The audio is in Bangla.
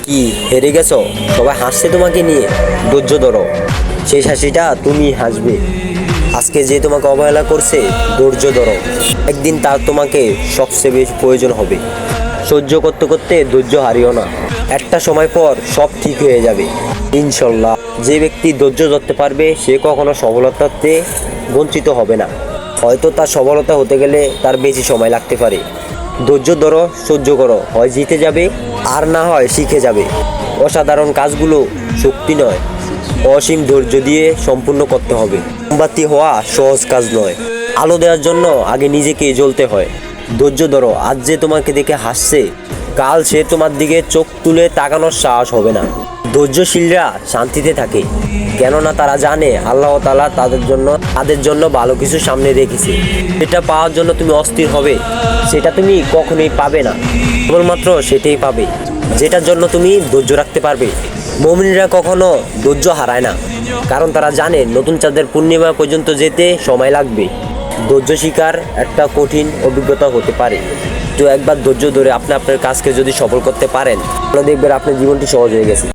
কি হেরে গেছো? সবাই হাসছে তোমাকে নিয়ে। ধৈর্য ধরো, সেই হাসিটা তুমি হাসবে। আজকে যে তোমাকে অবহেলা করছে, ধৈর্য ধরো, একদিন তার তোমাকে সবচেয়ে বেশি প্রয়োজন হবে। সহ্য করতে করতে ধৈর্য হারিও না, একটা সময় পর সব ঠিক হয়ে যাবে ইনশাল্লাহ। যে ব্যক্তি ধৈর্য ধরতে পারবে সে কখনো সফলতাতে বঞ্চিত হবে না। হয়তো তার সফলতা হতে গেলে তার বেশি সময় লাগতে পারে। ধৈর্য ধরো, সহ্য করো, হয় জিতে যাবে আর না হয় শিখে যাবে। অসাধারণ কাজগুলো শক্তি নয়, অসীম ধৈর্য দিয়ে সম্পূর্ণ করতে হবে। মোমবাতি হওয়া সহজ কাজ নয়, আলো দেওয়ার জন্য আগে নিজেকে জ্বলতে হয়। ধৈর্য ধরো, আজ যে তোমাকে দেখে হাসছে, কাল সে তোমার দিকে চোখ তুলে তাকানোর সাহস হবে না। ধৈর্যশীলরা শান্তিতে থাকে, কেননা তারা জানে আল্লাহ তাআলা তাদের জন্য ভালো কিছু সামনে রেখেছে। যেটা পাওয়ার জন্য তুমি অস্থির হবে, সেটা তুমি কখনোই পাবে না। কেবলমাত্র সেটাই পাবে যেটার জন্য তুমি ধৈর্য রাখতে পারবে। মুমিনরা কখনো ধৈর্য হারায় না, কারণ তারা জানে নতুন চাঁদের পূর্ণিমা পর্যন্ত যেতে সময় লাগবে। ধৈর্য শিকার একটা কঠিন অভিজ্ঞতা হতে পারে, তো একবার ধৈর্য ধরে আপনি আপনার কাজকে যদি সফল করতে পারেন, তাহলে দেখবেন আপনার জীবনটি সহজ হয়ে গেছে।